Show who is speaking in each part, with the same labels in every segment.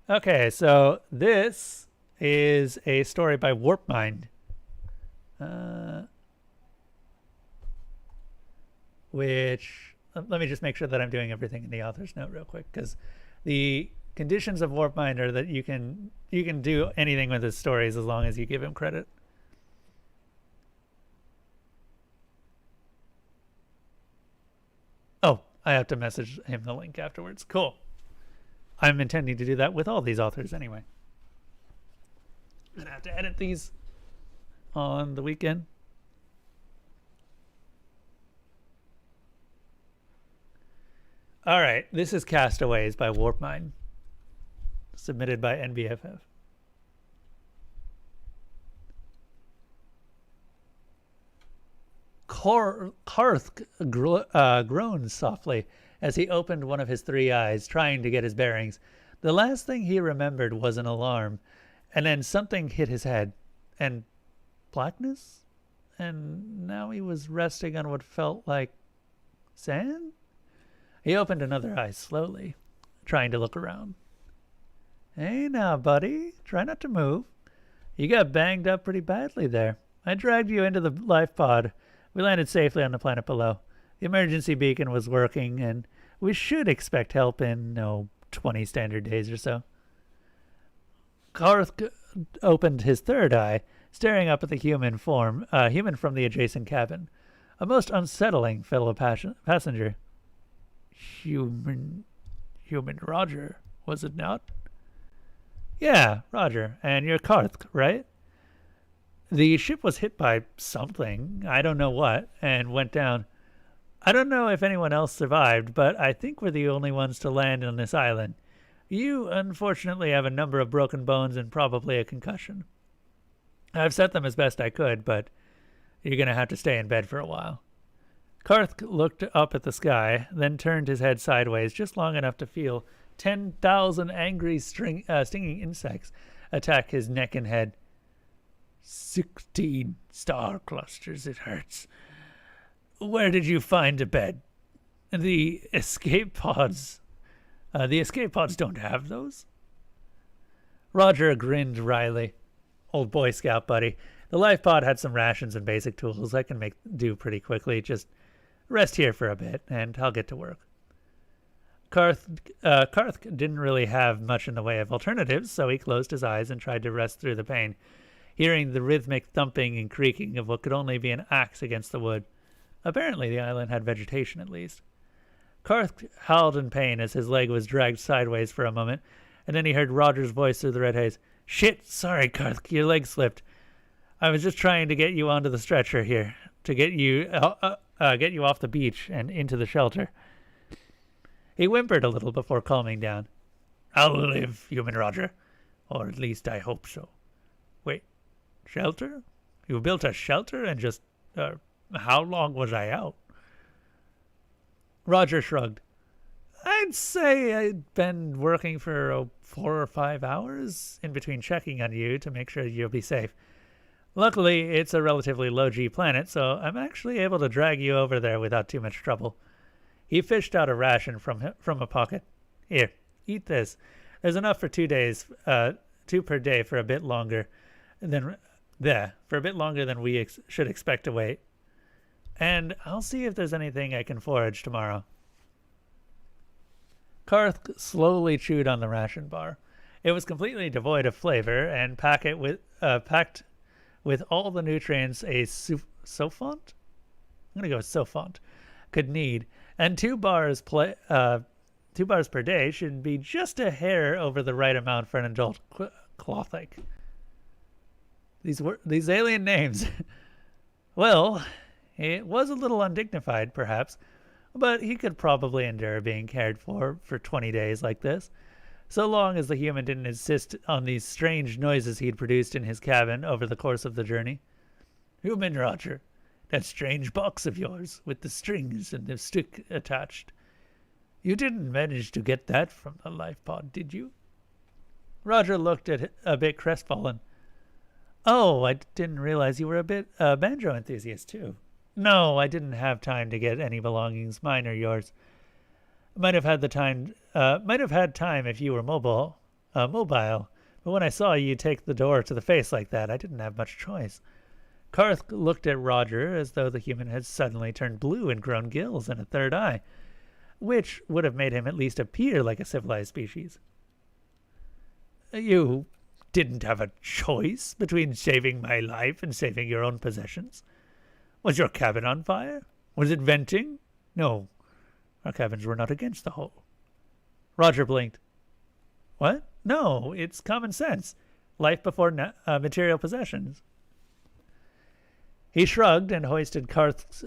Speaker 1: Okay, so this is a story by Warpmind, uh, which let me just make sure that I'm doing everything in the author's note real quick, because the conditions of Warpmind are that you can do anything with his stories as long as you give him credit. Oh, I have to message him the link afterwards. Cool. I'm intending to do that with all these authors anyway. I'm gonna have to edit these on the weekend. All right, this is Castaways by Warpmind, submitted by NBFF. Karth groaned softly as he opened one of his three eyes, trying to get his bearings. The last thing he remembered was an alarm, and then something hit his head, and blackness? And now he was resting on what felt like sand? He opened another eye slowly, trying to look around. Hey now, buddy. Try not to move. You got banged up pretty badly there. I dragged you into the life pod. We landed safely on the planet below. The emergency beacon was working, and we should expect help in, 20 standard days or so. Karth opened his third eye, staring up at the human from the adjacent cabin. A most unsettling fellow passenger. Human Roger, was it not? Yeah, Roger. And you're Karth, right? The ship was hit by something, I don't know what, and went down. I don't know if anyone else survived, but I think we're the only ones to land on this island. You, unfortunately, have a number of broken bones and probably a concussion. I've set them as best I could, but you're going to have to stay in bed for a while. Karth looked up at the sky, then turned his head sideways just long enough to feel 10,000 angry stinging insects attack his neck and head. 16 star clusters, it hurts. Where did you find a bed? The escape pods. The escape pods don't have those? Roger grinned wryly. Old Boy Scout buddy. The life pod had some rations and basic tools I can make do pretty quickly. Just rest here for a bit, and I'll get to work. Karth didn't really have much in the way of alternatives, so he closed his eyes and tried to rest through the pain, hearing the rhythmic thumping and creaking of what could only be an axe against the wood. Apparently the island had vegetation at least. Karth howled in pain as his leg was dragged sideways for a moment, and then he heard Roger's voice through the red haze. Shit, sorry, Karth, your leg slipped. I was just trying to get you onto the stretcher here, to get you off the beach and into the shelter. He whimpered a little before calming down. I'll live, human Roger. Or at least I hope so. Wait, shelter? You built a shelter and just... how long was I out? Roger shrugged. I'd say I'd been working for 4 or 5 hours in between checking on you to make sure you'll be safe. Luckily, it's a relatively low-G planet, so I'm actually able to drag you over there without too much trouble. He fished out a ration from a pocket. Here, eat this. There's enough for 2 days, 2 per day for a bit longer than we should expect to wait. And I'll see if there's anything I can forage tomorrow. Karth slowly chewed on the ration bar. It was completely devoid of flavor and packed with all the nutrients a sophont? I'm going to go with sophont could need, and 2 bars per day should be just a hair over the right amount for an adult Klothic. These alien names. Well, it was a little undignified, perhaps, but he could probably endure being cared for 20 days like this, so long as the human didn't insist on these strange noises he'd produced in his cabin over the course of the journey. Human Roger, that strange box of yours with the strings and the stick attached. You didn't manage to get that from the life pod, did you? Roger looked at it a bit crestfallen. Oh, I didn't realize you were a bit banjo enthusiast too. No, I didn't have time to get any belongings, mine or yours. Might have had time if you were mobile. mobile, but when I saw you take the door to the face like that, I didn't have much choice. Karth looked at Roger as though the human had suddenly turned blue and grown gills and a third eye, which would have made him at least appear like a civilized species. You didn't have a choice between saving my life and saving your own possessions? Was your cabin on fire? Was it venting? No, our cabins were not against the hole. Roger blinked. What? No, it's common sense. Life before material possessions. He shrugged and hoisted Karth's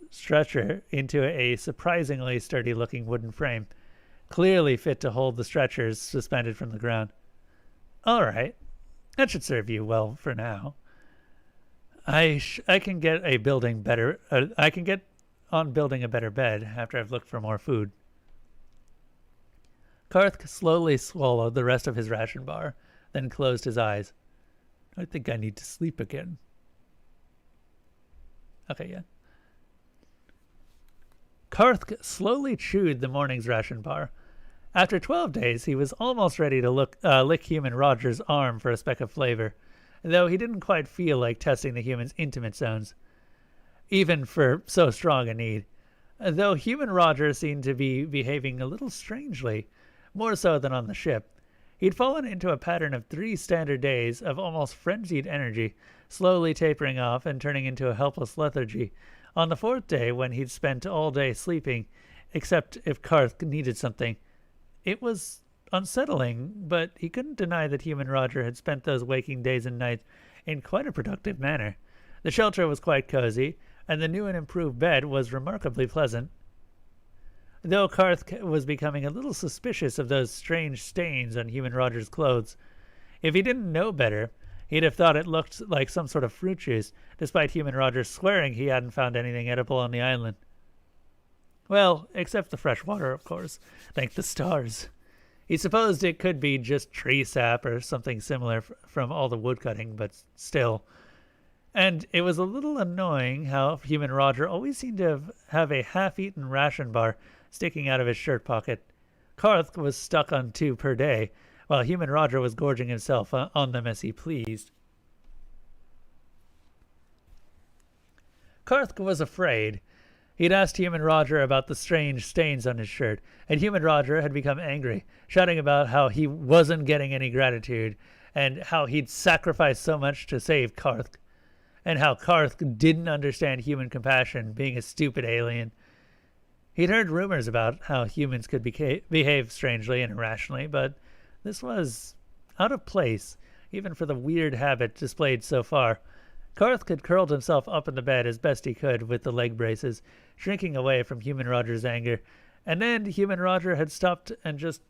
Speaker 1: stretcher into a surprisingly sturdy-looking wooden frame, clearly fit to hold the stretchers suspended from the ground. All right, that should serve you well for now. I can get a building better. I can get on building a better bed after I've looked for more food. Karth slowly swallowed the rest of his ration bar, then closed his eyes. I think I need to sleep again. Okay, yeah. Karth slowly chewed the morning's ration bar. After 12 days, he was almost ready to lick human Roger's arm for a speck of flavor, though he didn't quite feel like testing the human's intimate zones, even for so strong a need. Though human Roger seemed to be behaving a little strangely, more so than on the ship. He'd fallen into a pattern of 3 standard days of almost frenzied energy, slowly tapering off and turning into a helpless lethargy. On the 4th day, when he'd spent all day sleeping, except if Karth needed something. It was unsettling, but he couldn't deny that human Roger had spent those waking days and nights in quite a productive manner. The shelter was quite cozy, and the new and improved bed was remarkably pleasant. Though Karth was becoming a little suspicious of those strange stains on human Roger's clothes. If he didn't know better, he'd have thought it looked like some sort of fruit juice, despite human Roger swearing he hadn't found anything edible on the island. Well, except the fresh water, of course. Thank the stars. He supposed it could be just tree sap or something similar from all the woodcutting, but still. And it was a little annoying how human Roger always seemed to have a half-eaten ration bar sticking out of his shirt pocket. Karth was stuck on 2 per day, while human Roger was gorging himself on them as he pleased. Karth was afraid. He'd asked human Roger about the strange stains on his shirt, and human Roger had become angry, shouting about how he wasn't getting any gratitude, and how he'd sacrificed so much to save Karth, and how Karth didn't understand human compassion, being a stupid alien. He'd heard rumors about how humans could behave strangely and irrationally, but this was out of place, even for the weird habit displayed so far. Karth had curled himself up in the bed as best he could with the leg braces, shrinking away from human Roger's anger, and then human Roger had stopped and just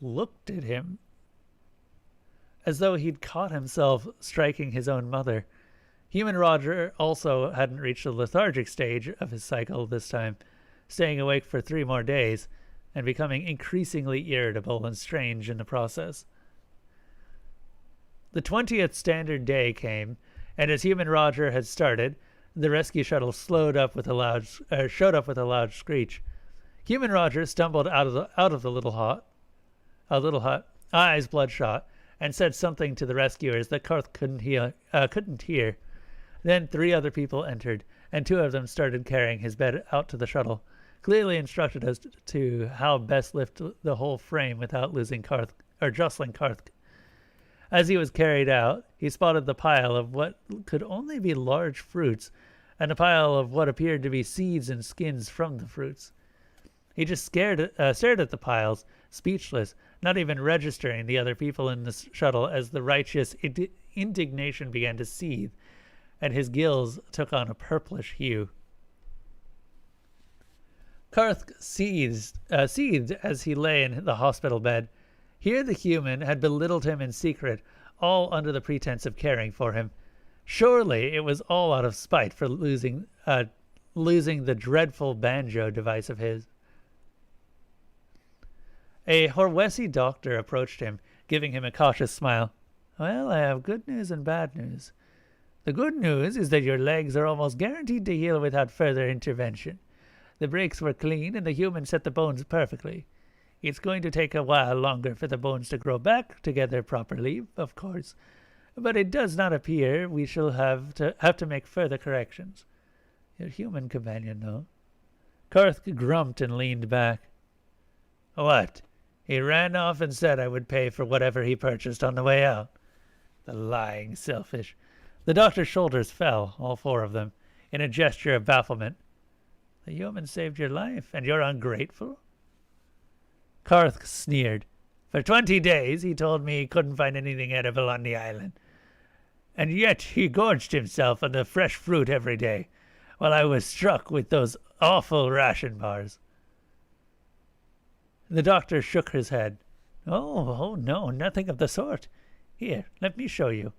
Speaker 1: looked at him, as though he'd caught himself striking his own mother. Human Roger also hadn't reached the lethargic stage of his cycle this time, staying awake for 3 more days, and becoming increasingly irritable and strange in the process. The 20th standard day came, and as human Roger had started, the rescue shuttle showed up with a loud screech. Human Roger stumbled out of the little hut, eyes bloodshot, and said something to the rescuers that Karth couldn't hear. Then 3 other people entered, and 2 of them started carrying his bed out to the shuttle, clearly instructed us to how best lift the whole frame without losing Karth or jostling Karth. As he was carried out, he spotted the pile of what could only be large fruits, and a pile of what appeared to be seeds and skins from the fruits. He just stared at the piles, speechless, not even registering the other people in the shuttle as the righteous indignation began to seethe, and his gills took on a purplish hue. Karth seethed as he lay in the hospital bed. Here the human had belittled him in secret, all under the pretense of caring for him. Surely it was all out of spite for losing the dreadful banjo device of his. A Horwesi doctor approached him, giving him a cautious smile. Well, I have good news and bad news. The good news is that your legs are almost guaranteed to heal without further intervention. The breaks were clean, and the human set the bones perfectly. It's going to take a while longer for the bones to grow back together properly, of course, but it does not appear we shall have to make further corrections. Your human companion, though. Karth grumped and leaned back. What? He ran off and said I would pay for whatever he purchased on the way out. The lying selfish. The doctor's shoulders fell, all four of them, in a gesture of bafflement. The human saved your life, and you're ungrateful? Karth sneered. For 20 days he told me he couldn't find anything edible on the island. And yet he gorged himself on the fresh fruit every day, while I was struck with those awful ration bars. The doctor shook his head. Oh, no, nothing of the sort. Here, let me show you.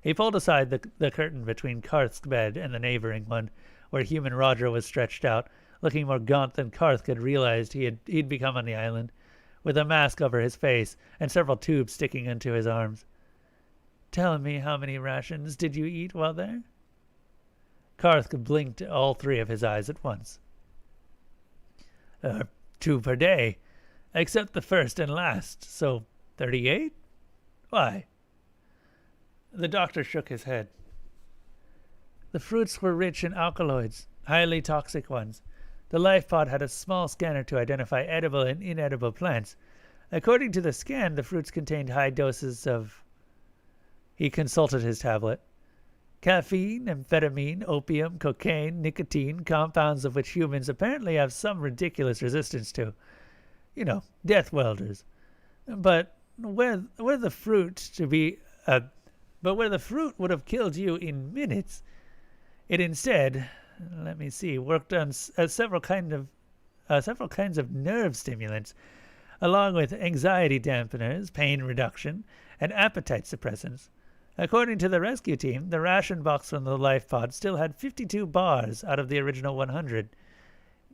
Speaker 1: He pulled aside the curtain between Karth's bed and the neighboring one, where human Roger was stretched out, looking more gaunt than Karth had realized he'd become on the island, with a mask over his face and several tubes sticking into his arms. Tell me, how many rations did you eat while there? Karth blinked all three of his eyes at once. 2 per day, except the first and last, so 38? Why? The doctor shook his head. The fruits were rich in alkaloids, highly toxic ones. The life pod had a small scanner to identify edible and inedible plants. According to the scan, the fruits contained high doses of... He consulted his tablet. Caffeine, amphetamine, opium, cocaine, nicotine, compounds of which humans apparently have some ridiculous resistance to. You know, death welders. But where the fruit would have killed you in minutes, it instead, let me see, worked on several kinds of nerve stimulants, along with anxiety dampeners, pain reduction, and appetite suppressants. According to the rescue team, the ration box from the life pod still had 52 bars out of the original 100,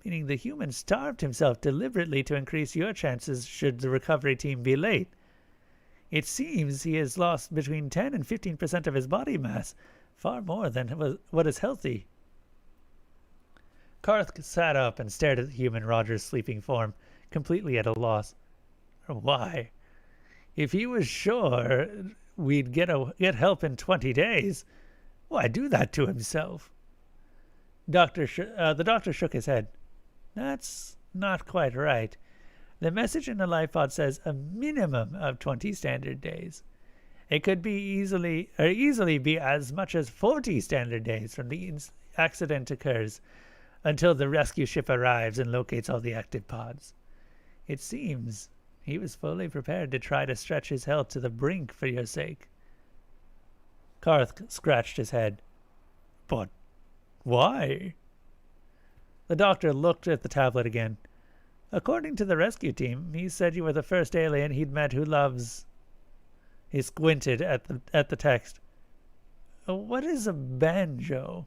Speaker 1: meaning the human starved himself deliberately to increase your chances should the recovery team be late. It seems he has lost between 10 and 15% of his body mass, far more than what is healthy. Karth sat up and stared at the human Roger's sleeping form, completely at a loss. Why? If he was sure we'd get help in 20 days, why do that to himself? The doctor shook his head. That's not quite right. The message in the life pod says a minimum of 20 standard days. It could be easily be as much as 40 standard days from the accident occurs until the rescue ship arrives and locates all the active pods. It seems he was fully prepared to try to stretch his health to the brink for your sake. Karth scratched his head. But why? The doctor looked at the tablet again. According to the rescue team, he said you were the first alien he'd met who loves... He squinted at the text. What is a banjo?